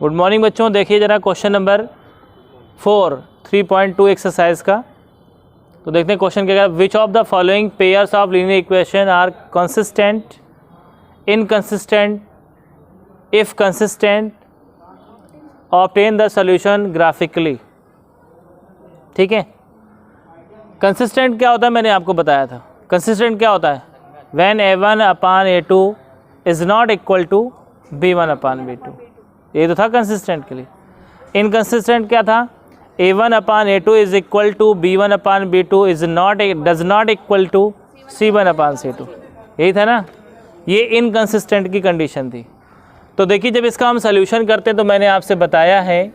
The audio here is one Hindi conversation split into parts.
गुड मॉर्निंग बच्चों, देखिए ज़रा क्वेश्चन नंबर 4 3.2 एक्सरसाइज का। तो देखते हैं क्वेश्चन क्या है। Which of the following pairs of linear equation are consistent, inconsistent, if consistent, obtain the solution graphically. ठीक है, कंसिस्टेंट क्या होता है मैंने आपको बताया था। कंसिस्टेंट क्या होता है? When a1/a2 is not equal to b1/b2, ये तो था कंसिस्टेंट के लिए। इनकंसिस्टेंट क्या था? a1/a2 is equal to b1/b2 is not does not equal to c1/c2, यही था ना। ये इनकंसिस्टेंट की कंडीशन थी। तो देखिए, जब इसका हम सोल्यूशन करते हैं तो मैंने आपसे बताया है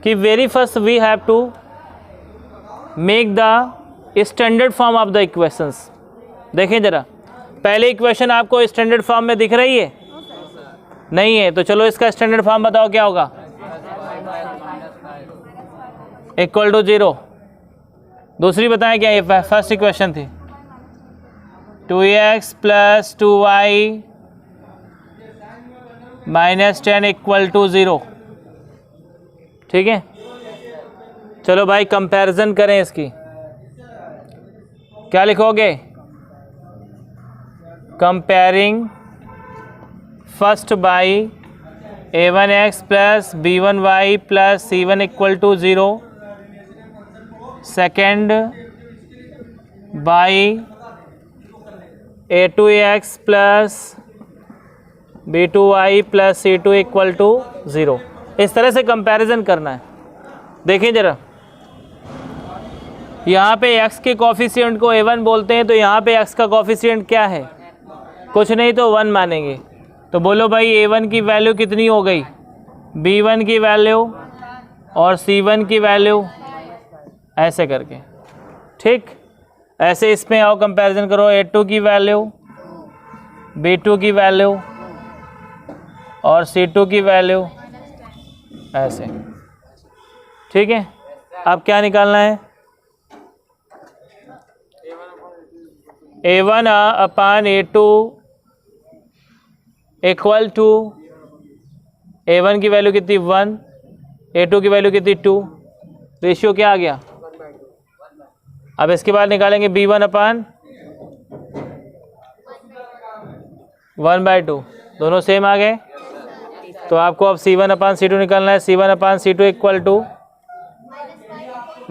कि very first we have to make the standard form of the equations. देखें ज़रा, पहले इक्वेशन आपको स्टैंडर्ड फॉर्म में दिख रही है? नहीं है, तो चलो इसका स्टैंडर्ड फॉर्म बताओ क्या होगा। Equal to 0। दूसरी बताएं क्या? ये फर्स्ट इक्वेशन थी 2x plus 2y minus 10 equal to 0। ठीक है, चलो भाई कंपैरिजन करें इसकी। क्या लिखोगे? Comparing first by a1x plus b1y plus c1 equal to 0, second by a2x plus b2y plus c2 equal to 0। इस तरह से कंपैरिजन करना है। देखें ज़रा, यहाँ पे x के कॉफिशिएंट को a1 बोलते हैं, तो यहाँ पे x का कॉफिशिएंट क्या है? कुछ नहीं तो 1 मानेंगे। तो बोलो भाई a1 की वैल्यू कितनी हो गई? b1 की वैल्यू और c1 की वैल्यू, ऐसे करके। ठीक, ऐसे इसमें आओ कंपैरिजन करो। a2 की वैल्यू, b2 की वैल्यू और c2 की वैल्यू, ऐसे। ठीक है, अब क्या निकालना है? a1/a2 इक्वल टू a1 की वैल्यू कितनी 1, a2 की वैल्यू कितनी 2, रेशियो क्या आ गया? अब इसके बाद निकालेंगे b1/1/2, दोनों सेम आ गए। तो आपको अब c1/c2 निकालना है। c1/c2 इक्वल टू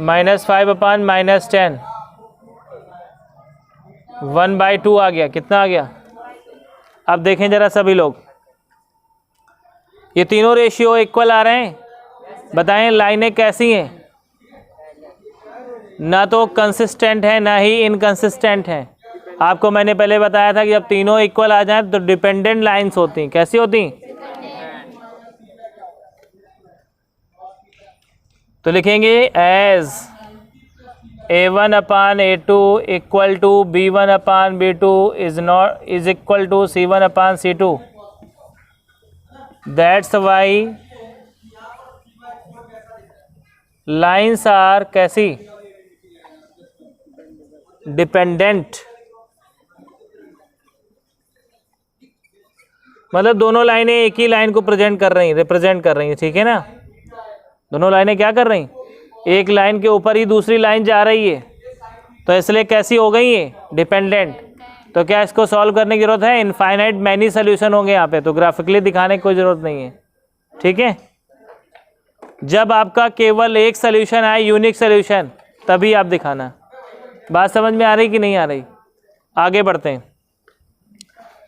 -5/-10, 1/2 आ गया। कितना आ गया? अब देखें जरा सभी लोग, ये तीनों रेशियो इक्वल आ रहे हैं। बताएं लाइनें कैसी हैं? ना तो कंसिस्टेंट है ना ही इनकंसिस्टेंट है। आपको मैंने पहले बताया था कि जब तीनों इक्वल आ जाएं तो डिपेंडेंट लाइंस होती हैं। कैसी होती हैं? तो लिखेंगे as a1/a2 equal to b1/b2 is equal to c1/c2। That's why lines are कैसी? डिपेंडेंट। मतलब दोनों लाइनें एक ही लाइन को रिप्रेजेंट कर रही हैं। ठीक है ना, दोनों लाइनें क्या कर रही हैं? एक लाइन के ऊपर ही दूसरी लाइन जा रही है, तो इसलिए कैसी हो गई है? डिपेंडेंट। तो क्या इसको सॉल्व करने की जरूरत है? इनफाइनाइट मैनी सोल्यूशन होंगे यहाँ पे, तो ग्राफिकली दिखाने की कोई ज़रूरत नहीं है। ठीक है, जब आपका केवल एक सोल्यूशन आए, यूनिक सोल्यूशन, तभी आप दिखाना। बात समझ में आ रही कि नहीं आ रही? आगे बढ़ते हैं।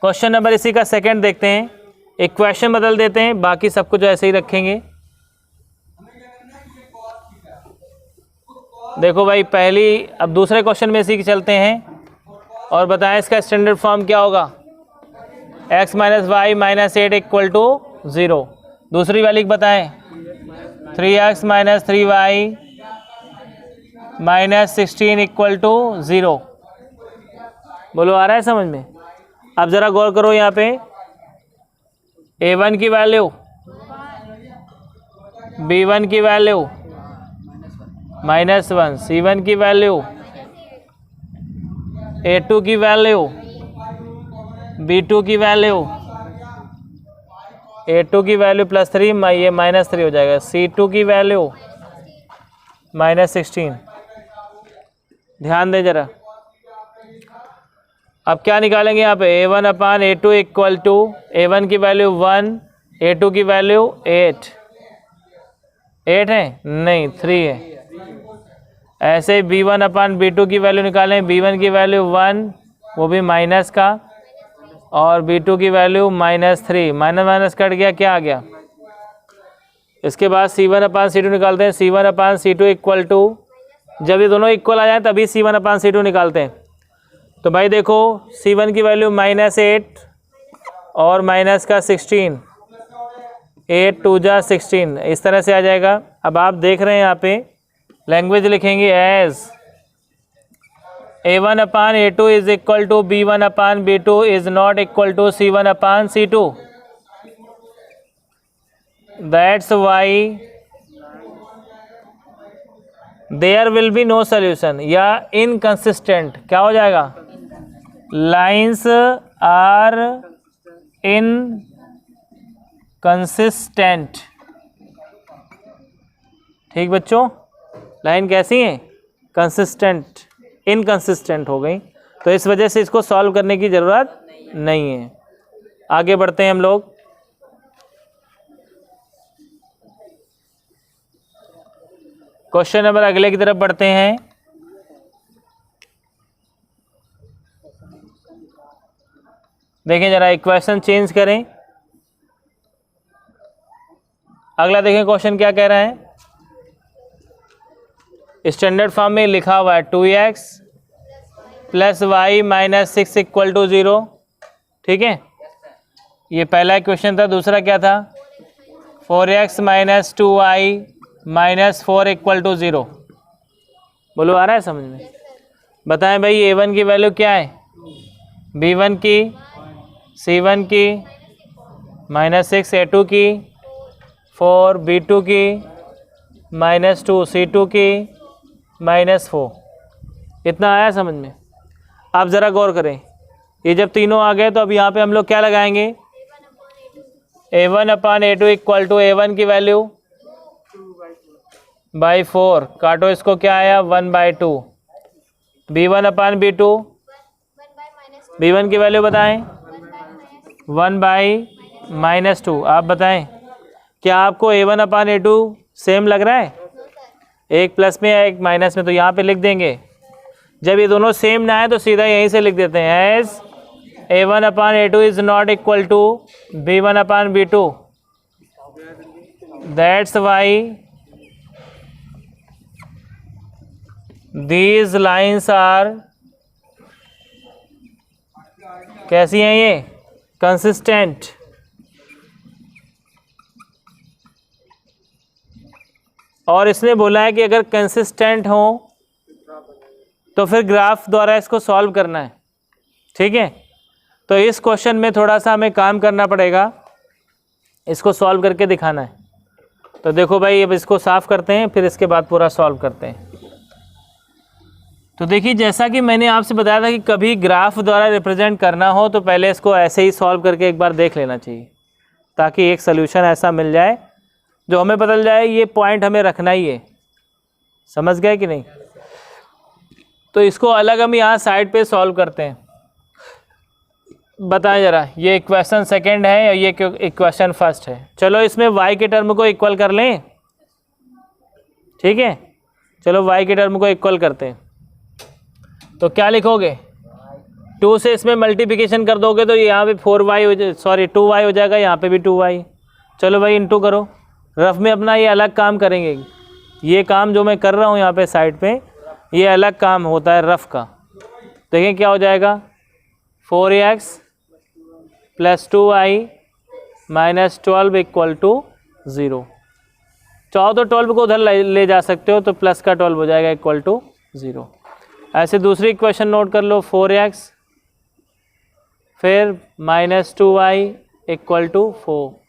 क्वेश्चन नंबर इसी का सेकंड देखते हैं। इक्वेशन बदल देते हैं, बाकी सब कुछ ऐसे ही रखेंगे। देखो भाई, पहली अब दूसरे क्वेश्चन में इसी के चलते हैं और बताएं इसका स्टैंडर्ड फॉर्म क्या होगा। x - y - 8 equal to 0। दूसरी वाली बताएं 3x - 3y - 16 इक्वल टू 0। बोलो, आ रहा है समझ में? अब ज़रा गौर करो, यहाँ पे a1 की वैल्यू, b1 की वैल्यू -1, c1 की वैल्यू, a2 की वैल्यू, b2 की वैल्यू, A2 की वैल्यू +3, ये -3 हो जाएगा। C2 की वैल्यू -16। ध्यान दें जरा। अब क्या निकालेंगे यहाँ पे, A1/A2 इक्वल टू A1 की वैल्यू 1, A2 की वैल्यू 8 है, नहीं 3 है। ऐसे B1/B2 की वैल्यू निकालें, B1 की वैल्यू 1, वो भी माइनस का, और B2 की वैल्यू -3, माइनस कट गया, क्या आ गया। इसके बाद C1/C2 निकालते हैं। C1/C2 इक्वल टू, जब ये दोनों इक्वल आ जाए तभी C1/C2 निकालते हैं। तो भाई देखो C1 की वैल्यू -8 और माइनस का 16, 8 2 जा 16, इस तरह से आ जाएगा। अब आप देख रहे हैं यहाँ पे लैंग्वेज लिखेंगे as A1/A2 is equal to B1/B2 is not equal to C1/C2। That's why there will be no solution, या इनकंसिस्टेंट, क्या हो जाएगा, लाइन्स आर इनकंसिस्टेंट। ठीक बच्चों, लाइन कैसी है, कंसिस्टेंट, इनकंसिस्टेंट हो गई, तो इस वजह से इसको सॉल्व करने की ज़रूरत नहीं है। आगे बढ़ते हैं हम लोग। क्वेश्चन नंबर अगले की तरफ बढ़ते हैं। देखें जरा, इक्वेशन चेंज करें। अगला देखें क्वेश्चन क्या कह रहा है। स्टैंडर्ड फॉर्म में लिखा हुआ है 2x + y - 6 इक्वल टू 0। ठीक है, ये पहला क्वेश्चन था। दूसरा क्या था, 4x - 2y - 4 इक्वल टू 0। बोलो आ रहा है समझ में। बताएं भाई A1 की वैल्यू क्या है, B1 की, C1 की, -6 A2 की, 4 B2 की, -2 C2 की, -4। इतना आया समझ में। आप ज़रा गौर करें, ये जब तीनों आ गए तो अब यहाँ पे हम लोग क्या लगाएंगे, A1/A2 इक्वल टू A1 की वैल्यू /4, काटो इसको, क्या आया 1/2। B1/B2, B1 की वैल्यू बताएं 1/-2। आप बताएं क्या आपको A1/A2 सेम लग रहा है, एक प्लस में या एक माइनस में, तो यहाँ पे लिख देंगे। जब ये दोनों सेम ना है तो सीधा यहीं से लिख देते हैं as A1/A2 is not equal to B1/B2। That's why these lines are, कैसी हैं ये, कंसिस्टेंट। और इसने बोला है कि अगर कंसिस्टेंट हो तो फिर ग्राफ द्वारा इसको सॉल्व करना है। ठीक है, तो इस क्वेश्चन में थोड़ा सा हमें काम करना पड़ेगा, इसको सॉल्व करके दिखाना है। तो देखो भाई, अब इसको साफ करते हैं, फिर इसके बाद पूरा सॉल्व करते हैं। तो देखिए, जैसा कि मैंने आपसे बताया था कि कभी ग्राफ द्वारा रिप्रेजेंट करना हो तो पहले इसको ऐसे ही सॉल्व करके एक बार देख लेना चाहिए, ताकि एक सोल्यूशन ऐसा मिल जाए जो हमें बदल जाए, ये पॉइंट हमें रखना ही है। समझ गए कि नहीं। तो इसको अलग हम यहाँ साइड पे सॉल्व करते हैं। बताएं जरा, ये इक्वेशन सेकंड है या ये इक्वेशन फर्स्ट है। चलो इसमें y के टर्म को इक्वल कर लें। ठीक है, चलो y के टर्म को इक्वल करते हैं। तो क्या लिखोगे, 2 से इसमें मल्टीप्लिकेशन कर दोगे तो यहाँ पे 4y हो जाए, सॉरी 2y हो जाएगा, यहाँ पे भी 2y। चलो भाई इंटू करो। रफ में अपना ये अलग काम करेंगे, ये काम जो मैं कर रहा हूँ यहाँ पे साइड पे, ये अलग काम होता है रफ का। देखें क्या हो जाएगा, 4x + 2y - 12 इक्वल टू 0। चाहो तो 12 को उधर ले जा सकते हो, तो प्लस का 12 हो जाएगा इक्वल टू 0। ऐसे दूसरी इक्वेशन नोट कर लो, 4x फिर -2y इक्वल टू 4।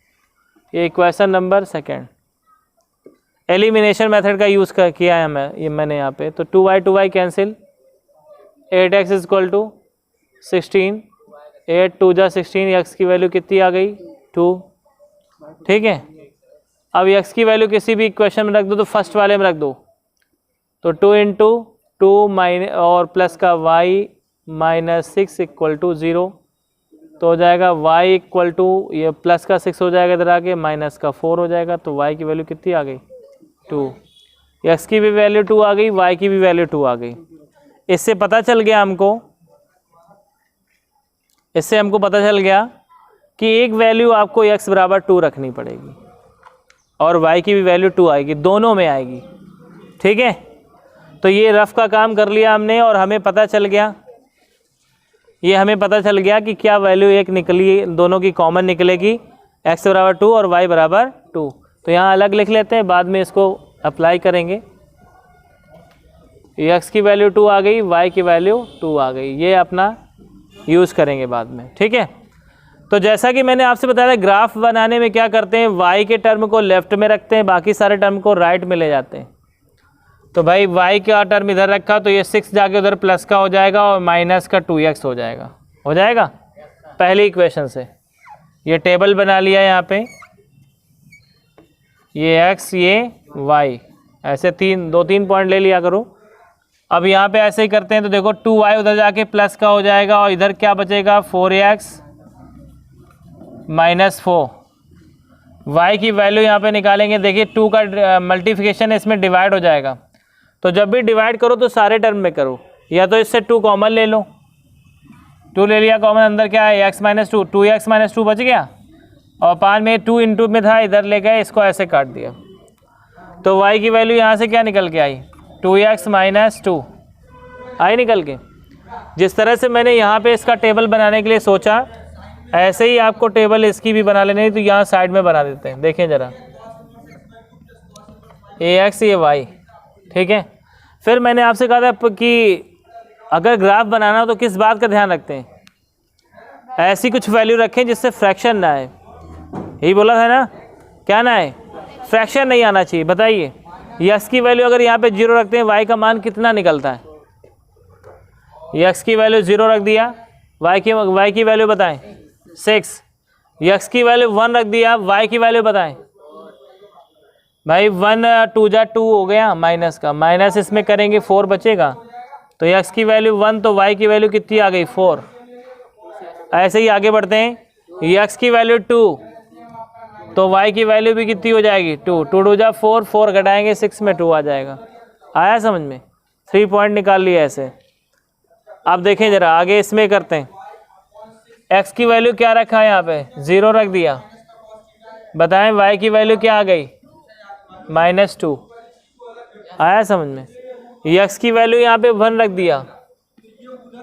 ये equation number second. Elimination method का यूज़ किया है मैंने यहाँ पे। तो 2y cancel, 8x equal to 16, 8 2 जा 16, x की वैल्यू कितनी आ गई 2। ठीक है। अब x की वैल्यू किसी भी इक्वेशन में रख दो तो फर्स्ट वाले में रख दो, तो 2 इंटू 2 माइनस और प्लस का y माइनस 6 इक्वल टू 0, तो हो जाएगा y इक्वल टू ये प्लस का 6 हो जाएगा इधर आके, माइनस का 4 हो जाएगा, तो y की वैल्यू कितनी आ गई 2। x की भी वैल्यू 2 आ गई, y की भी वैल्यू 2 आ गई। इससे पता चल गया हमको, इससे हमको पता चल गया कि एक वैल्यू आपको x बराबर 2 रखनी पड़ेगी और y की भी वैल्यू 2 आएगी, दोनों में आएगी। ठीक है, तो ये रफ का काम कर लिया हमने और हमें पता चल गया, ये हमें पता चल गया कि क्या वैल्यू एक निकली, दोनों की कॉमन निकलेगी, x बराबर 2 और y बराबर 2। तो यहाँ अलग लिख लेते हैं, बाद में इसको अप्लाई करेंगे। x की वैल्यू 2 आ गई, y की वैल्यू 2 आ गई, ये अपना यूज़ करेंगे बाद में। ठीक है, तो जैसा कि मैंने आपसे बताया ग्राफ बनाने में क्या करते हैं, y के टर्म को लेफ्ट में रखते हैं, बाकी सारे टर्म को राइट में ले जाते हैं। तो भाई y का टर्म इधर रखा तो ये 6 जाके उधर प्लस का हो जाएगा और माइनस का 2x हो जाएगा, हो जाएगा पहली इक्वेशन से। ये टेबल बना लिया यहाँ पे, ये x ये y, ऐसे 2-3 पॉइंट ले लिया करो। अब यहाँ पे ऐसे ही करते हैं, तो देखो 2y उधर जाके प्लस का हो जाएगा और इधर क्या बचेगा 4x माइनस 4। y की वैल्यू यहाँ पे निकालेंगे, देखिए 2 का मल्टीप्लिकेशन इसमें डिवाइड हो जाएगा, तो जब भी डिवाइड करो तो सारे टर्म में करो, या तो इससे 2 कॉमन ले लो, 2 ले लिया कॉमन, अंदर क्या है x माइनस 2, 2x माइनस 2 बच गया, और 5 में 2 इंटू में था, इधर ले गए, इसको ऐसे काट दिया, तो y की वैल्यू यहाँ से क्या निकल के आई 2x माइनस 2 आई निकल के। जिस तरह से मैंने यहाँ पे इसका टेबल बनाने के लिए सोचा, ऐसे ही आपको टेबल इसकी भी बना लेनी है, तो यहाँ साइड में बना देते हैं। देखें ज़रा, ax ये y, ठीक है। फिर मैंने आपसे कहा था कि अगर ग्राफ बनाना हो तो किस बात का ध्यान रखते हैं, ऐसी कुछ वैल्यू रखें जिससे फ्रैक्शन ना आए, यही बोला था ना, क्या ना आए, फ्रैक्शन नहीं आना चाहिए। बताइए x की वैल्यू अगर यहाँ पे 0 रखते हैं, y का मान कितना निकलता है, x की वैल्यू 0 रख दिया, y की वैल्यू बताएं 6, x की वैल्यू 1 रख दिया, y की वैल्यू बताएं भाई 1 2 जा 2 हो गया, माइनस का माइनस इसमें करेंगे 4 बचेगा, तो x की वैल्यू 1 तो y की वैल्यू कितनी आ गई 4। ऐसे ही आगे बढ़ते हैं, x की वैल्यू 2 तो y की वैल्यू भी कितनी हो जाएगी 2, 2 2 जा 4, 4 घटाएंगे 6 में 2 आ जाएगा। आया समझ में, 3 पॉइंट निकाल लिए ऐसे। अब देखें ज़रा आगे इसमें करते हैं, x की वैल्यू क्या रखा है यहाँ पे 0 रख दिया, बताएं y की वैल्यू क्या आ गई -2। आया समझ में, x की वैल्यू यहाँ पे 1 रख दिया,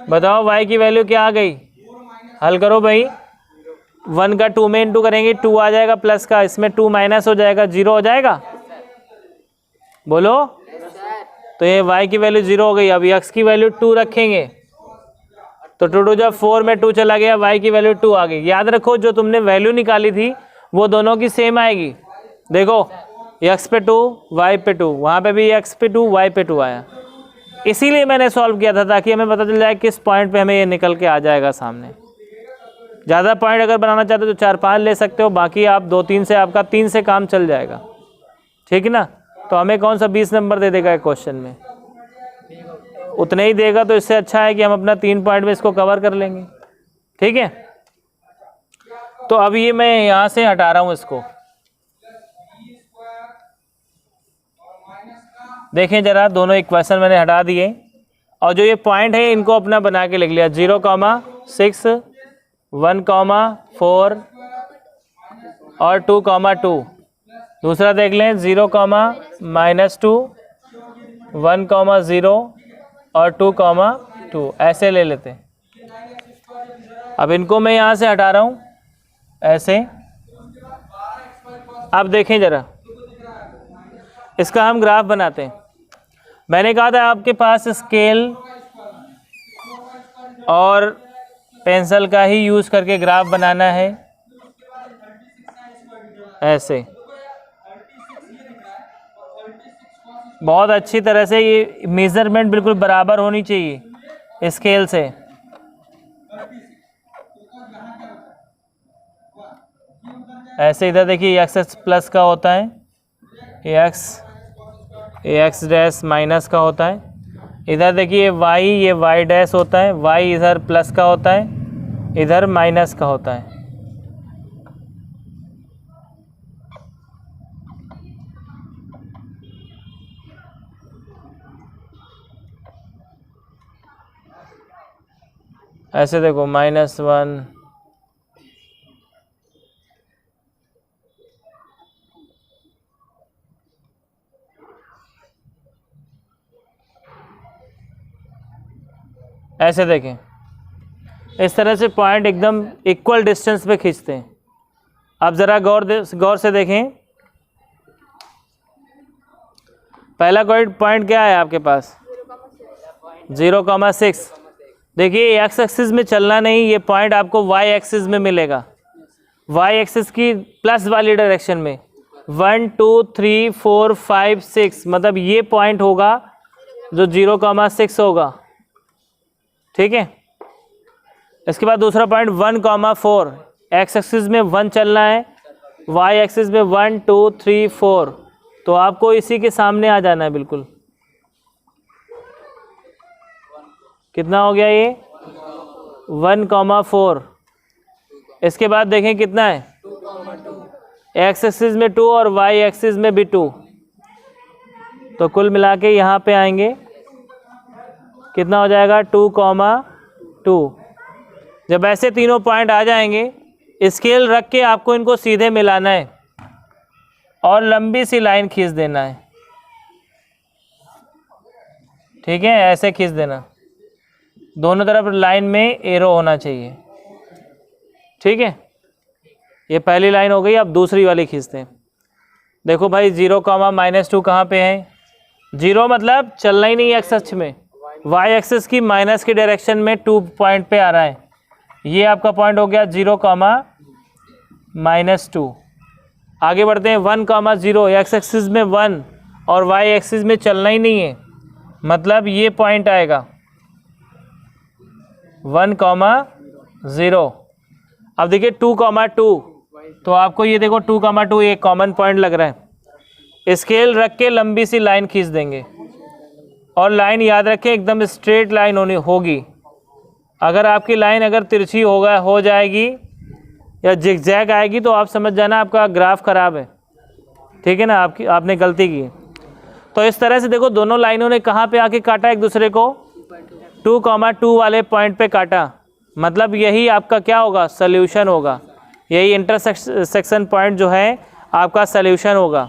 बताओ y की वैल्यू क्या आ गई, हल करो भाई, 1 का 2 में इंटू करेंगे 2 आ जाएगा प्लस का, इसमें 2 माइनस हो जाएगा 0 हो जाएगा, बोलो। तो ये y की वैल्यू 0 हो गई। अब x की वैल्यू 2 रखेंगे, तो 2 2 जब 4 में 2 चला गया, y की वैल्यू 2 आ गई। याद रखो जो तुमने वैल्यू निकाली थी वो दोनों की सेम आएगी। देखो x पे 2 y पे 2, वहाँ पे भी x पे 2 y पे 2 आया, इसीलिए मैंने सॉल्व किया था ताकि हमें पता चल जाए किस पॉइंट पे हमें ये निकल के आ जाएगा सामने। ज़्यादा पॉइंट अगर बनाना चाहते हो तो 4-5 ले सकते हो, बाकी आप 2-3 से, आपका 3 से काम चल जाएगा, ठीक है ना। तो हमें कौन सा 20 नंबर दे देगा एक क्वेश्चन में, उतने ही देगा, तो इससे अच्छा है कि हम अपना 3 पॉइंट में इसको कवर कर लेंगे, ठीक है। तो अब ये मैं यहाँ से हटा रहा हूँ इसको, देखें ज़रा, दोनों इक्वेशन मैंने हटा दिए और जो ये पॉइंट है इनको अपना बना के लिख लिया, 0,6 1,4 और 2,2। दूसरा देख लें 0,-2 1,0 और 2,2, ऐसे ले लेते हैं। अब इनको मैं यहाँ से हटा रहा हूँ ऐसे। अब देखें ज़रा, इसका हम ग्राफ बनाते हैं। मैंने कहा था आपके पास स्केल और पेंसिल का ही यूज़ करके ग्राफ बनाना है, ऐसे बहुत अच्छी तरह से। ये मेज़रमेंट बिल्कुल बराबर होनी चाहिए स्केल से। ऐसे इधर देखिए एक्स प्लस का होता है, एक्स डैश माइनस का होता है। इधर देखिए वाई, ये वाई डैश होता है, वाई इधर प्लस का होता है, इधर माइनस का होता है। ऐसे देखो -1, ऐसे देखें, इस तरह से पॉइंट एकदम इक्वल डिस्टेंस पे खींचते हैं। अब ज़रा गौर से देखें, पहला पॉइंट क्या है आपके पास 0,6। देखिए एक्स एक्सिस में चलना नहीं, ये पॉइंट आपको वाई एक्सिस में मिलेगा, वाई एक्सिस की प्लस वाली डायरेक्शन में। 1 2 3 4 5 6 मतलब ये पॉइंट होगा जो 0,6 होगा, ठीक है। इसके बाद दूसरा पॉइंट 1,4, एक्स एक्सिस में 1 चलना है, वाई एक्सिस में 1 2 3 4, तो आपको इसी के सामने आ जाना है बिल्कुल। कितना हो गया ये 1,4। इसके बाद देखें कितना है, एक्स एक्सिस में 2 और वाई एक्सिस में भी 2, तो कुल मिला के यहाँ पे आएंगे कितना हो जाएगा 2,2। जब ऐसे तीनों पॉइंट आ जाएंगे, स्केल रख के आपको इनको सीधे मिलाना है और लंबी सी लाइन खींच देना है, ठीक है। ऐसे खींच देना, दोनों तरफ लाइन में एरो होना चाहिए, ठीक है। ये पहली लाइन हो गई। अब दूसरी वाली खींचते हैं। देखो भाई 0,-2 कहाँ पे है, 0 मतलब चलना ही नहीं एक्स अक्ष में, वाई एक्सिस की माइनस की डायरेक्शन में 2 पॉइंट पे आ रहा है। ये आपका पॉइंट हो गया 0,-2। आगे बढ़ते हैं 1,0, एक्स एक्सिस में 1 और वाई एक्सिस में चलना ही नहीं है, मतलब ये पॉइंट आएगा 1,0। अब देखिए 2,2, तो आपको ये देखो 2,2 एक कॉमन पॉइंट लग रहा है। स्केल रख के लंबी सी लाइन खींच देंगे और लाइन याद रखें एकदम स्ट्रेट लाइन होगी। अगर आपकी लाइन अगर तिरछी हो जाएगी या जिगजैग आएगी तो आप समझ जाना आपका ग्राफ खराब है, ठीक है ना, आपने गलती की। तो इस तरह से देखो दोनों लाइनों ने कहाँ पे आके काटा एक दूसरे को, 2,2 वाले पॉइंट पे काटा, मतलब यही आपका क्या होगा सल्यूशन होगा, यही इंटरसेक्शन पॉइंट जो है आपका सल्यूशन होगा,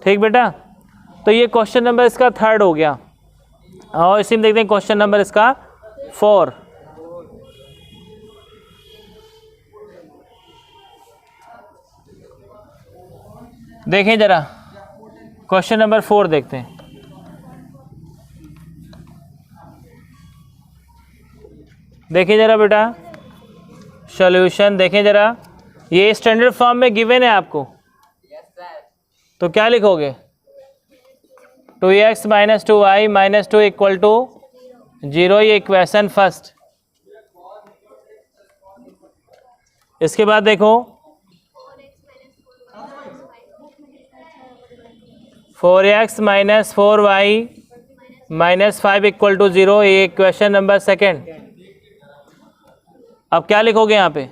ठीक बेटा। तो ये क्वेश्चन नंबर इसका 3rd हो गया। और इसी में देखते हैं क्वेश्चन नंबर इसका 4। देखें जरा क्वेश्चन नंबर 4 देखते हैं। देखिए जरा बेटा सॉल्यूशन देखें जरा, ये स्टैंडर्ड फॉर्म में गिवन है आपको, तो क्या लिखोगे 2x - 2y - 2 = 0, ये इक्वेशन फर्स्ट। इसके बाद देखो 4x - 4y - 5 = 0, ये इक्वेशन नंबर सेकेंड। अब क्या लिखोगे यहाँ पे,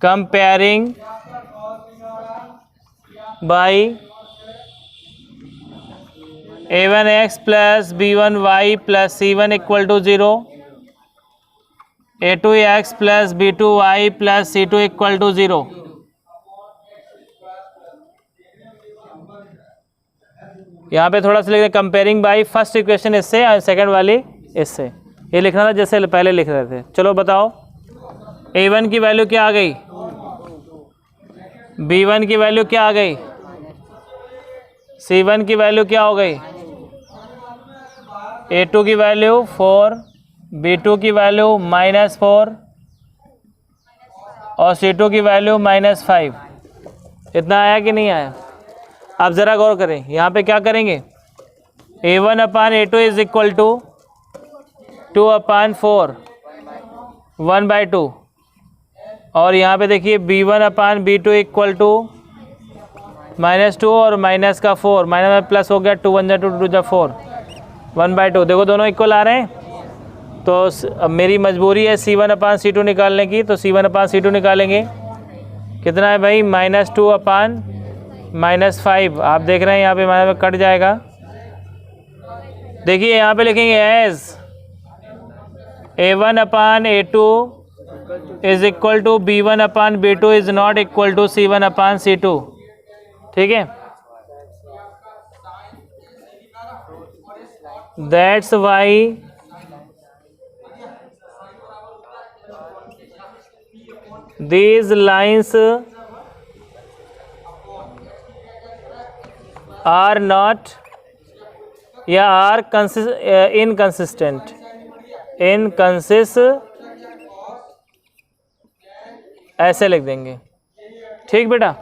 comparing by a1x + b1y + c1 = 0, a2x + b2y + c2 = 0। यहाँ पे थोड़ा सा लिख रहे कंपेयरिंग बाई फर्स्ट इक्वेशन इससे और सेकंड वाली इससे, ये लिखना था जैसे पहले लिख रहे थे। चलो बताओ a1 की वैल्यू क्या आ गई, b1 की वैल्यू क्या आ गई, c1 की वैल्यू क्या हो गई, a2 की वैल्यू 4, b2 की वैल्यू -4 और c2 की वैल्यू -5। इतना आया कि नहीं आया। अब ज़रा गौर करें, यहाँ पे क्या करेंगे, a1/a2 = 2/4 1/2, और यहाँ पे देखिए b1/b2 इक्वल टू -2 और माइनस का 4, माइनस में प्लस हो गया, 2 1 जा 2 2 जा 4, 1/2। देखो दोनों इक्वल आ रहे हैं, तो अब मेरी मजबूरी है C1/C2 निकालने की, तो C1/C2 निकालेंगे। कितना है भाई? -2/-5। आप देख रहे हैं यहाँ पे माइनस में कट जाएगा। देखिए यहाँ पे लिखेंगे as A1/A2 is equal to B1/B2 is not equal to C1/C2। ठीक है, that's why these lines are not या are inconsistent ऐसे लिख देंगे। ठीक बेटा,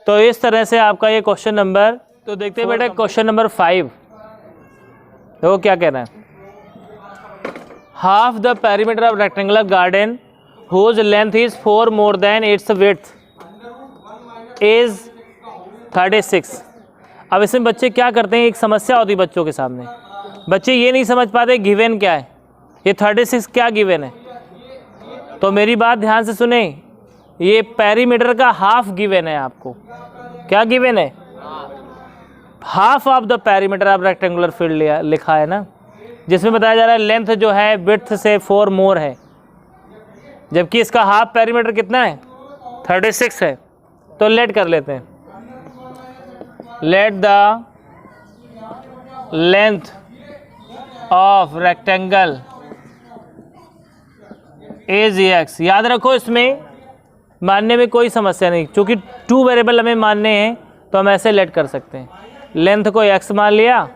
तो इस तरह से आपका ये क्वेश्चन नंबर, तो देखते हैं बेटा क्वेश्चन नंबर 5। देखो क्या कह रहा है। Half the perimeter of rectangular garden whose length is 4 more than its width is 36। अब इसमें बच्चे क्या करते हैं, एक समस्या होती है बच्चों के सामने, बच्चे ये नहीं समझ पाते गिवन क्या है, ये 36 क्या गिवन है। तो मेरी बात ध्यान से सुने, ये पेरीमीटर का हाफ गिवन है आपको। क्या गिवन है? Half of the perimeter of rectangular field लिखा है ना, जिसमें बताया जा रहा है लेंथ जो है विड्थ से 4 मोर है, जबकि इसका हाफ पेरीमीटर कितना है? 36 है। तो लेट कर लेते हैं, let the length of rectangle as x. याद रखो इसमें मानने में कोई समस्या नहीं, क्योंकि 2 वेरिएबल हमें मानने हैं तो हम ऐसे लेट कर सकते हैं। लेंथ को एक्स मान लिया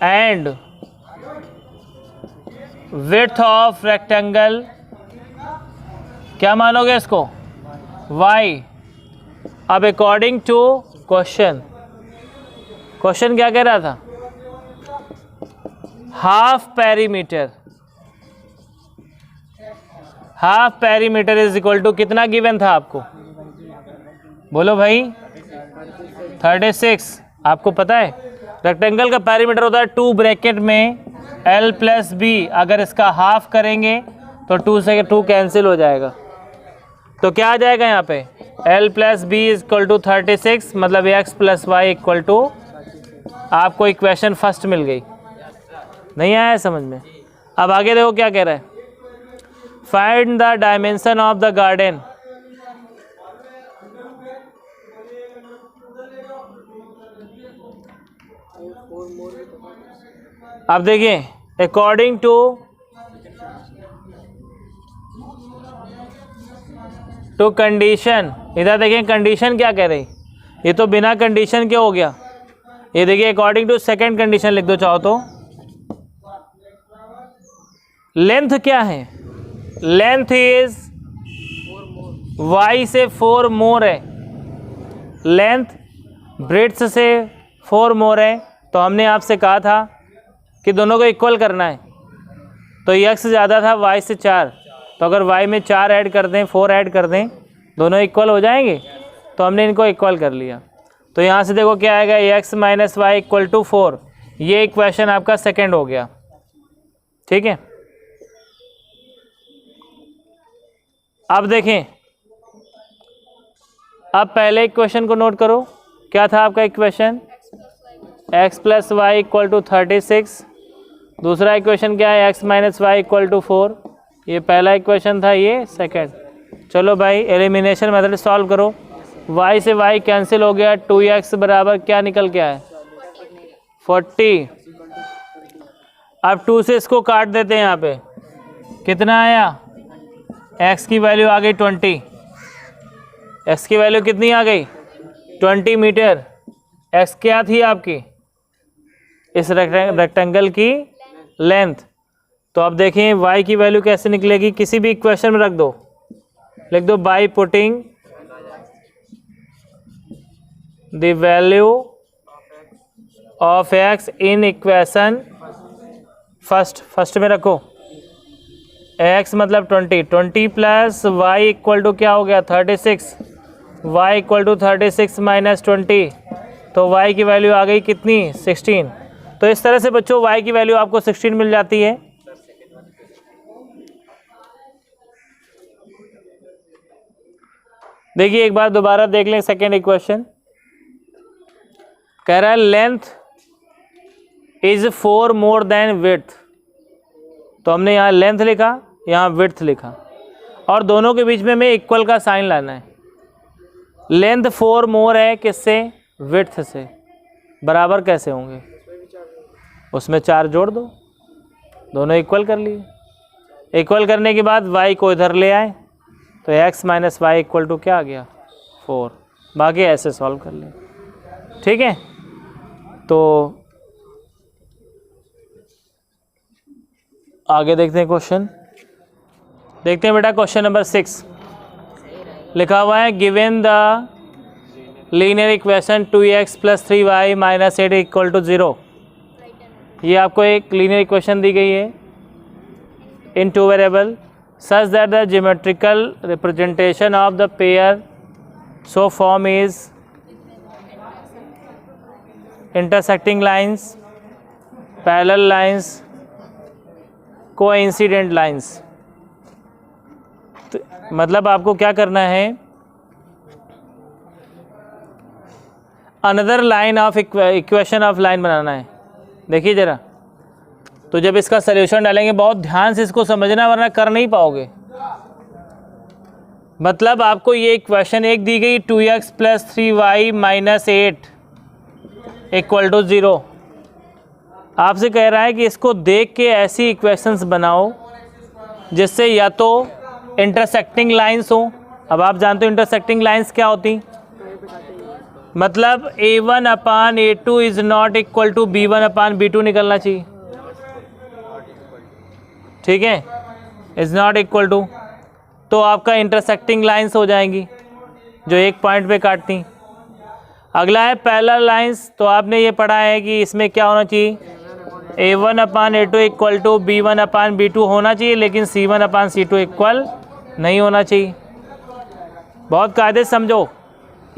एंड विड्थ ऑफ रेक्टेंगल क्या मानोगे इसको? y। अब अकॉर्डिंग टू क्वेश्चन क्या कह रहा था? Half perimeter is equal to कितना गिवन था आपको? बोलो भाई 36। आपको पता है रेक्टेंगल का पेरीमीटर होता है 2 ब्रैकेट में L + B। अगर इसका हाफ करेंगे तो 2 से 2 कैंसिल हो जाएगा, तो क्या आ जाएगा यहाँ पे? L + B इक्वल टू 36, मतलब x + y इक्वल टू, आपको इक्वेशन फर्स्ट मिल गई। नहीं आया है समझ में? अब आगे देखो क्या कह रहा है। Find the dimension of the garden. अब देखिए अकॉर्डिंग टू कंडीशन, इधर देखिए कंडीशन क्या कह रही, ये तो बिना कंडीशन के हो गया। ये देखिए अकॉर्डिंग टू सेकंड कंडीशन लिख दो चाहो तो। लेंथ क्या है? लेंथ इज y से 4 मोर है, लेंथ ब्रेड्थ से 4 मोर है। तो हमने आपसे कहा था कि दोनों को इक्वल करना है, तो x ज़्यादा था y से 4, तो अगर y में 4 ऐड कर दें, 4 ऐड कर दें, दोनों इक्वल हो जाएंगे। तो हमने इनको इक्वल कर लिया। तो यहाँ से देखो क्या आएगा, x - y इक्वल टू 4। ये इक्वेशन आपका सेकंड हो गया। ठीक है, अब देखें, अब पहले इक्वेशन को नोट करो। क्या था आपका equation? x + y equal to 36। दूसरा इक्वेशन क्या है? x - y equal to 4। ये पहला इक्वेशन था, ये सेकंड। चलो भाई एलिमिनेशन मेथड सॉल्व करो। y से y कैंसिल हो गया, 2x बराबर क्या निकल के आया? 40। अब 2 से इसको काट देते हैं, यहाँ पे कितना आया? x की वैल्यू आ गई 20। x की वैल्यू कितनी आ गई? 20 मीटर। x क्या थी आपकी? इस रेक्टेंगल की लेंथ। तो अब देखें y की वैल्यू कैसे निकलेगी, किसी भी इक्वेशन में रख दो, लिख दो by putting the value of x in equation first में रखो। x मतलब 20 प्लस वाई इक्वल टू क्या हो गया 36, y इक्वल टू 36 माइनस 20, तो y की वैल्यू आ गई कितनी 16। तो इस तरह से बच्चों y की वैल्यू आपको 16 मिल जाती है। देखिए एक बार दोबारा देख लें सेकेंड इक्वेशन। कह रहा है length is 4 more than width, तो हमने यहाँ लेंथ लिखा, यहाँ विड्थ लिखा, और दोनों के बीच में हमें इक्वल का साइन लाना है। लेंथ 4 मोर है किससे, विड्थ से, बराबर कैसे होंगे, उसमें 4 जोड़ दो, दोनों इक्वल कर लिए। इक्वल करने के बाद y को इधर ले आए, तो x minus y equal to क्या आ गया 4। बाकी ऐसे सॉल्व कर लें, ठीक है। तो आगे देखते हैं क्वेश्चन। देखते हैं बेटा क्वेश्चन नंबर 6 लिखा हुआ है given the linear equation 2x plus 3y minus 8 equal to 0। ये आपको एक लीनियर इक्वेशन दी गई है in two variable such that the geometrical representation of the pair so form is intersecting lines, parallel lines, coincident lines। तो मतलब आपको क्या करना है, another line of equation of line बनाना है। देखिए ज़रा, तो जब इसका सलूशन डालेंगे बहुत ध्यान से इसको समझना, वरना कर नहीं पाओगे। मतलब आपको ये इक्वेशन एक दी गई 2x plus 3y minus 8 equal to 0। आपसे कह रहा है कि इसको देख के ऐसी इक्वेशंस बनाओ जिससे या तो इंटरसेक्टिंग लाइंस हो। अब आप जानते हो इंटरसेक्टिंग लाइंस क्या होती, मतलब a1 upon a2 is not equal to b1 upon b2 निकलना चाहिए, ठीक है, इज़ नॉट इक्वल टू, तो आपका इंटरसेक्टिंग लाइंस हो जाएंगी जो एक पॉइंट पे काटती। अगला है पैरेलल लाइंस, तो आपने ये पढ़ा है कि इसमें क्या होना चाहिए, a1 upon a2 equal to b1 upon b2 होना चाहिए, लेकिन c1 अपान c2 इक्वल नहीं होना चाहिए। बहुत कायदे से समझो,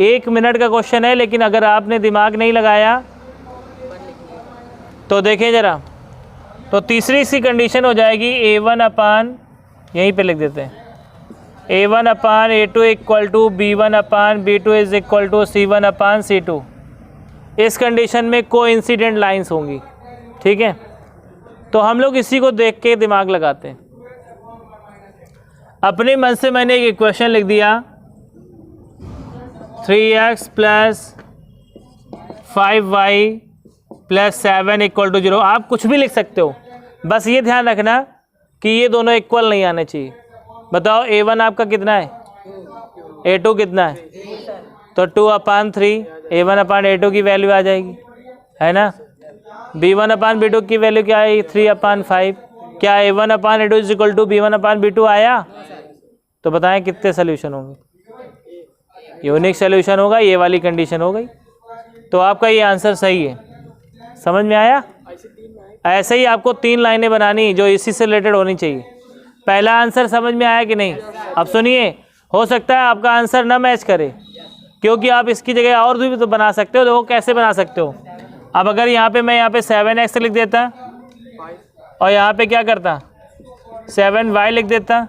1 मिनट का क्वेश्चन है, लेकिन अगर आपने दिमाग नहीं लगाया तो देखें ज़रा, तो तीसरी सी कंडीशन हो जाएगी a1 अपान, यहीं पे लिख देते हैं, a1 upon a2 equal to b1 upon b2 is equal to c1 upon c2। इस कंडीशन में कोइंसिडेंट लाइंस होंगी, ठीक है। तो हम लोग इसी को देख के दिमाग लगाते हैं। अपने मन से मैंने एक इक्वेशन लिख दिया 3x plus 5y plus 7 equal to 0। आप कुछ भी लिख सकते हो, बस ये ध्यान रखना कि ये दोनों इक्वल नहीं आने चाहिए। बताओ a1 आपका कितना है, a2 कितना है, तो 2 अपान 3, a1 अपान a2 की वैल्यू आ जाएगी, है ना। b1 अपान b2 की वैल्यू क्या है 3 अपान 5। क्या a1 upon a2 is equal to b1 upon b2 आया, तो बताएं कितने सोल्यूशन होंगे, यूनिक सोल्यूशन होगा, ये वाली कंडीशन हो गई। तो आपका ये आंसर सही है, समझ में आया। ऐसे ही आपको 3 लाइनें बनानी जो इसी से रिलेटेड होनी चाहिए। पहला आंसर समझ में आया कि नहीं। अब सुनिए, हो सकता है आपका आंसर ना मैच करे, क्योंकि आप इसकी जगह और भी तो बना सकते हो। तो वो कैसे बना सकते हो, अब अगर यहाँ पे मैं यहाँ पे 7x लिख देता और यहाँ पे क्या करता 7y लिख देता।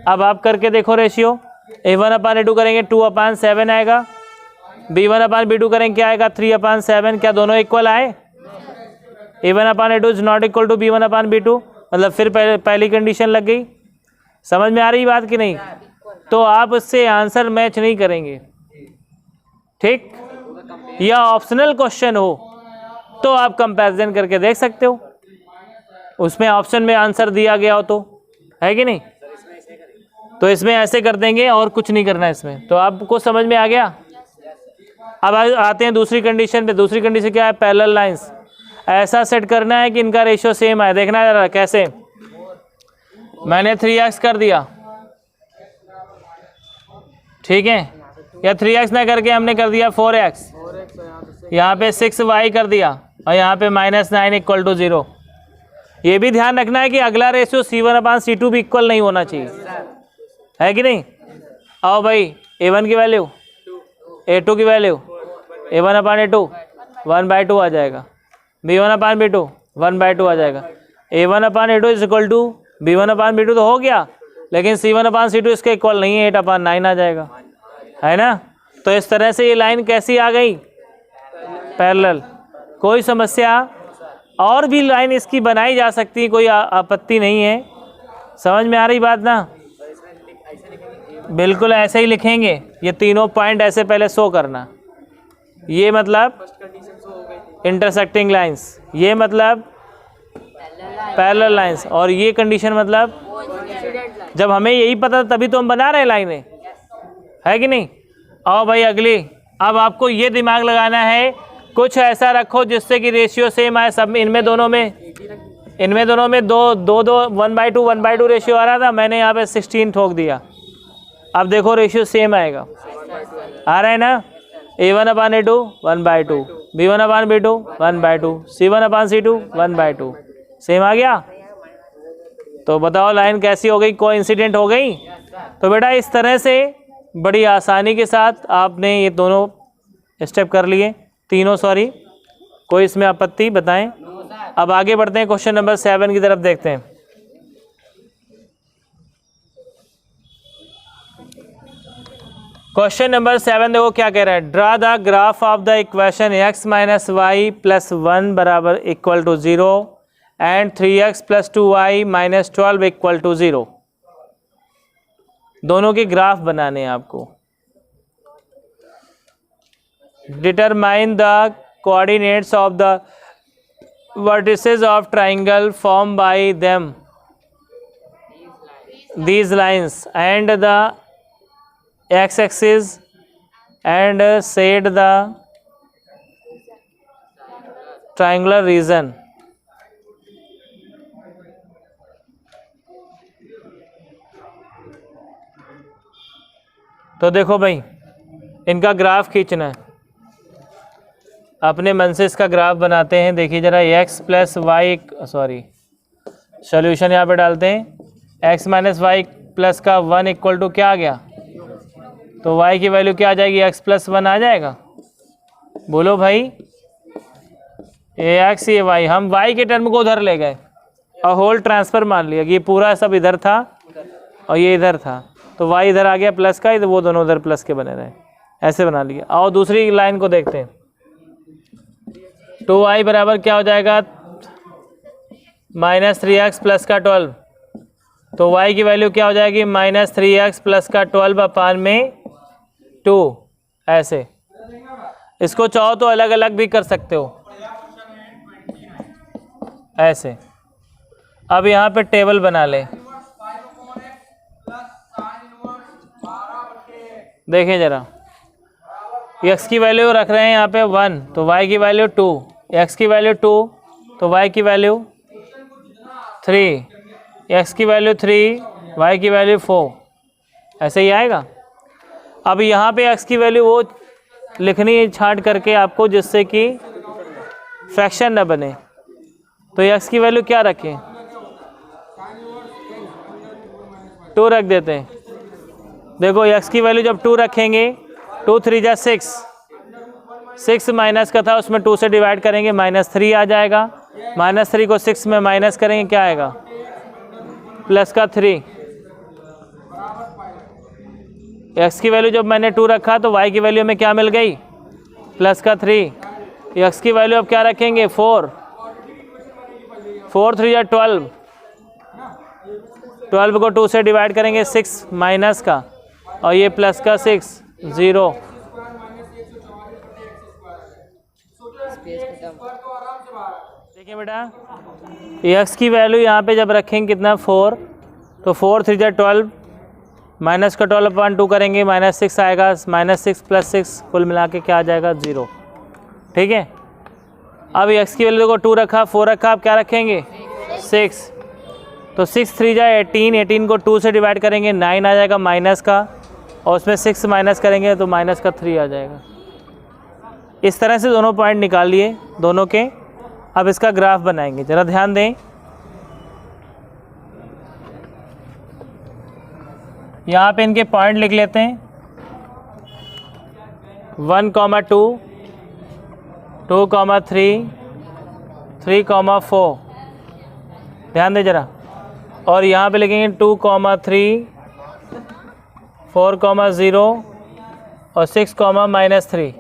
अब आप करके देखो रेशियो, a1 अपान a2 करेंगे 2 अपान 7 आएगा, b1 अपान b2 करेंगे क्या आएगा 3 अपान 7। क्या दोनों इक्वल आए, a1 upon a2 is not equal to b1 upon b2, मतलब फिर पहली कंडीशन लग गई। समझ में आ रही बात कि नहीं। तो आप उससे आंसर मैच नहीं करेंगे, ठीक। या ऑप्शनल क्वेश्चन हो तो आप कंपैरिजन करके देख सकते हो, उसमें ऑप्शन में आंसर दिया गया हो तो, है कि नहीं। तो इसमें ऐसे कर देंगे और कुछ नहीं करना इसमें। तो आपको समझ में आ गया। अब आते हैं दूसरी कंडीशन पे। दूसरी कंडीशन क्या है, पैरेलल लाइंस। ऐसा सेट करना है कि इनका रेशियो सेम है। देखना जरा कैसे, मैंने 3x कर दिया, ठीक है, या 3x ना करके हमने कर दिया 4x, यहाँ पे 6y कर दिया और यहाँ पे -9 इक्वल टू 0। ये भी ध्यान रखना है कि अगला रेशियो C1/C2 भी इक्वल नहीं होना चाहिए, है कि नहीं। आओ भाई, A1 की वैल्यू, A2 की वैल्यू, A1/A2 1/2 आ जाएगा, B1/B2 1/2 आ जाएगा। A1/A2 is equal to B1/B2 तो हो गया, लेकिन C1/C2 इसके इक्वल नहीं है, 8/9 आ जाएगा, है ना। तो इस तरह से ये लाइन कैसी आ गई, पैरेलल। कोई समस्या, और भी लाइन इसकी बनाई जा सकती है, कोई आपत्ति नहीं है। समझ में आ रही बात ना। बिल्कुल ऐसे ही लिखेंगे, ये तीनों पॉइंट ऐसे पहले शो करना। ये मतलब इंटरसेक्टिंग लाइंस, ये मतलब पैरेलल लाइंस, और ये कंडीशन मतलब जब हमें यही पता तभी तो हम बना रहे हैं लाइनें, है कि नहीं। आओ भाई अगली, अब आपको ये दिमाग लगाना है, कुछ ऐसा रखो जिससे कि रेशियो सेम आए सब में। इनमें दोनों में दो 1/2 रेशियो आ रहा था, मैंने यहाँ पे 16 ठोक दिया। अब देखो रेशियो सेम आएगा, आ रहा है ना। A1/A2 1/2, B1/B2 1/2, C1/C2 1/2, सेम आ गया। तो बताओ लाइन कैसी हो गई, कोइंसिडेंट हो गई। तो बेटा इस तरह से बड़ी आसानी के साथ आपने ये दोनों स्टेप कर लिए, तीनों सॉरी, कोई इसमें आपत्ति बताएं। अब आगे बढ़ते हैं, क्वेश्चन नंबर 7 की तरफ देखते हैं। क्वेश्चन नंबर 7 देखो क्या कह रहा है। Draw the graph of the equation x - y + 1 = 0 and 3x + 2y - 12 = 0। दोनों के ग्राफ बनाने हैं आपको। Determine the coordinates of the vertices of triangle form by them these lines and the x-axis and set the triangular region। तो देखो भाई, इनका ग्राफ खींचना है, अपने मन से इसका ग्राफ बनाते हैं। देखिए जरा, x + y, सॉरी सोल्यूशन यहाँ पे डालते हैं। x - y प्लस का 1 = क्या आ गया, तो y की वैल्यू क्या आ जाएगी, x + 1 आ जाएगा। बोलो भाई, ये x ये y, हम y के टर्म को उधर ले गए और होल ट्रांसफर मान लिया कि ये पूरा सब इधर था और ये इधर था, तो y इधर आ गया प्लस का, वो दोनों उधर प्लस के बने रहे, ऐसे बना लिया। और दूसरी लाइन को देखते हैं। 2y बराबर क्या हो जाएगा, -3x प्लस का 12, तो y की वैल्यू क्या हो जाएगी, -3x प्लस का 12/2। ऐसे इसको चाहो तो अलग अलग भी कर सकते हो, ऐसे। अब यहाँ पे टेबल बना ले, देखें जरा, x की वैल्यू रख रहे हैं यहाँ पे 1, तो y की वैल्यू 2, x की वैल्यू 2, तो y की वैल्यू 3, x की वैल्यू 3, y की वैल्यू 4, ऐसे ही आएगा। अब यहाँ पे x की वैल्यू वो लिखनी है छांट करके आपको, जिससे कि फ्रैक्शन ना बने। तो x की वैल्यू क्या रखें, 2 रख देते हैं। देखो x की वैल्यू जब 2 रखेंगे, 2 3 जा 6, 6 माइनस का था उसमें 2 से डिवाइड करेंगे, -3 आ जाएगा। -3 को 6 में माइनस करेंगे, क्या आएगा, प्लस का 3। x की वैल्यू जब मैंने 2 रखा तो y की वैल्यू में क्या मिल गई, प्लस का 3। x की वैल्यू अब क्या रखेंगे, 4, 4 3 या 12, 12 को 2 से डिवाइड करेंगे, 6 माइनस का, और ये प्लस का 6, 0। देखिए बेटा, x की वैल्यू यहाँ पे जब रखेंगे कितना, 4, तो 4 3 जा 12, माइनस का 12/2 करेंगे, -6 आएगा, -6 + 6 कुल मिला के क्या आ जाएगा, 0। ठीक है। अब x की वैल्यू को 2 रखा, 4 रखा, अब क्या रखेंगे, 6, तो 6 3 जा 18, 18 को 2 से डिवाइड करेंगे, 9 आ जाएगा माइनस का, और उसमें 6 माइनस करेंगे तो माइनस का 3 आ जाएगा। इस तरह से दोनों पॉइंट निकाल लिए दोनों के। अब इसका ग्राफ बनाएंगे, ज़रा ध्यान दें। यहाँ पे इनके पॉइंट लिख लेते हैं 1,2, 2,3, 3,4, ध्यान दे जरा। और यहाँ पे लिखेंगे 2,3, 4,0 और 6,-3।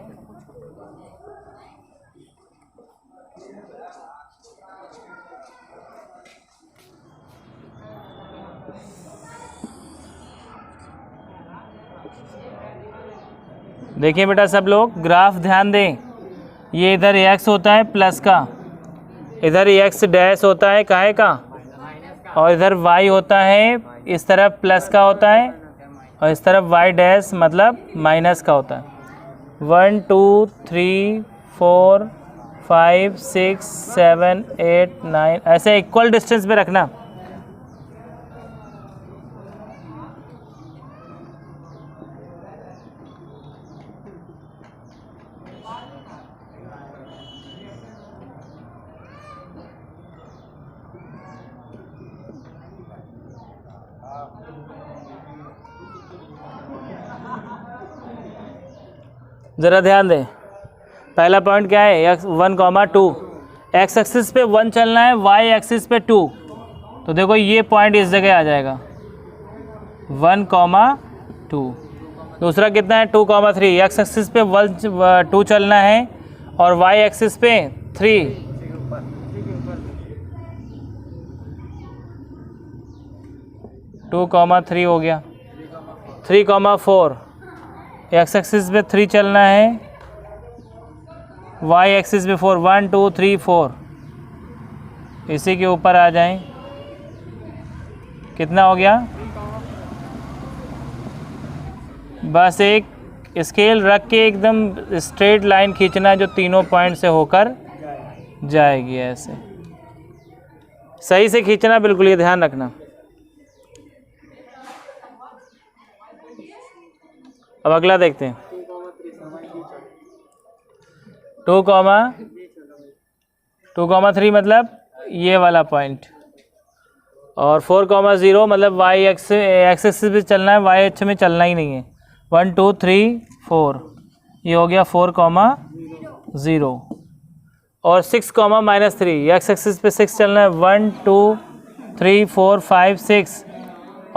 देखिए बेटा सब लोग ग्राफ ध्यान दें, ये इधर x होता है प्लस का, इधर x डैश होता है काहे का, और इधर y होता है इस तरफ प्लस का होता है, और इस तरफ y डैश मतलब माइनस का होता है। 1 2 3 4 5 6 7 8 9 ऐसे इक्वल डिस्टेंस पे रखना। ज़रा ध्यान दें, पहला पॉइंट क्या है, 1,2, एक्स एक्सिस पे 1 चलना है, वाई एक्सिस पे 2, तो देखो ये पॉइंट इस जगह आ जाएगा 1,2। दूसरा कितना है 2,3, एक्स एक्सिस पे 2 चलना है और वाई एक्सिस पे 3, 2,3 हो गया। 3,4, एक्स एक्सिस पे 3 चलना है, वाई एक्सिस पे 4, 1 2 3 4, इसी के ऊपर आ जाएं, कितना हो गया। बस एक स्केल रख के एकदम स्ट्रेट लाइन खींचना है जो तीनों पॉइंट से होकर जाएगी, ऐसे सही से खींचना, बिल्कुल ये ध्यान रखना। अब अगला देखते हैं 2,3 मतलब ये वाला पॉइंट, और 4,0 मतलब वाई एक्सिस पे चलना है, वाई एक्सिस में चलना ही नहीं है। 1 2 3 4, ये हो गया 4,0 और 6,-3, एक्स एक्सिस पे 6 चलना है, 1 2 3 4 5 6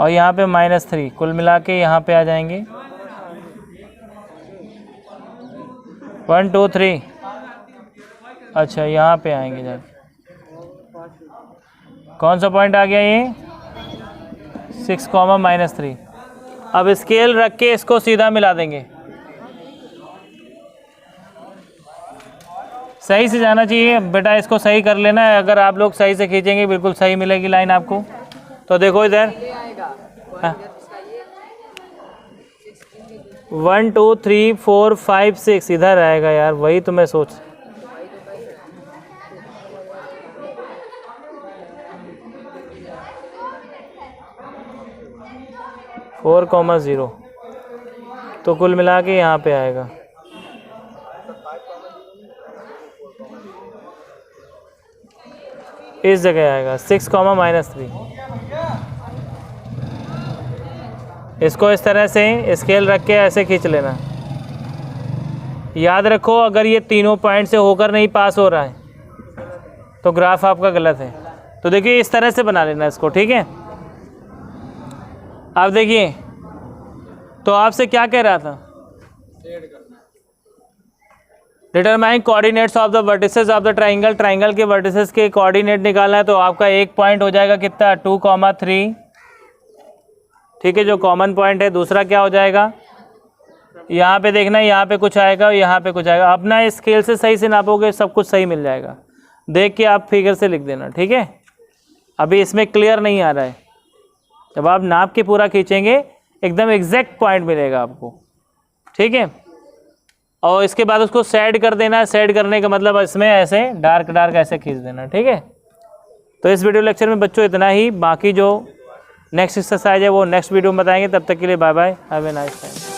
और यहाँ पे -3, कुल मिला के यहाँ पे आ जाएंगे 1 2 3। अच्छा यहाँ पे आएंगे जाके, कौन सा पॉइंट आ गया ये 6,-3। अब स्केल रख के इसको सीधा मिला देंगे, सही से जाना चाहिए बेटा, इसको सही कर लेना है। अगर आप लोग सही से खींचेंगे बिल्कुल सही मिलेगी लाइन आपको। तो देखो इधर 1 2 3 4 5 6 इधर आएगा यार, वही तो मैं सोच, फोर 4,0, तो कुल मिला के यहाँ पे आएगा इस जगह आएगा 6,-3। इसको इस तरह से स्केल रख के ऐसे खींच लेना। याद रखो अगर ये तीनों पॉइंट से होकर नहीं पास हो रहा है तो ग्राफ आपका गलत है। तो देखिए इस तरह से बना लेना इसको, ठीक है। अब देखिए तो आपसे क्या कह रहा था, determine coordinates of the vertices of the triangle, triangle के वर्टिसेस के कोऑर्डिनेट निकालना है। तो आपका एक पॉइंट हो जाएगा कितना 2,3, ठीक है, जो कॉमन पॉइंट है। दूसरा क्या हो जाएगा, यहाँ पे देखना, यहाँ पे कुछ आएगा, यहाँ पे कुछ आएगा। अपना स्केल से सही से नापोगे सब कुछ सही मिल जाएगा, देख के आप फिगर से लिख देना, ठीक है। अभी इसमें क्लियर नहीं आ रहा है, जब आप नाप के पूरा खींचेंगे एकदम एग्जैक्ट पॉइंट मिलेगा आपको, ठीक है। और इसके बाद उसको सेड कर देना है। सेड करने का मतलब इसमें ऐसे डार्क डार्क ऐसे खींच देना, ठीक है। तो इस वीडियो लेक्चर में बच्चों इतना ही, बाकी जो नेक्स्ट एक्सरसाइज है वो नेक्स्ट वीडियो में बताएंगे। तब तक के लिए bye bye, have a nice time.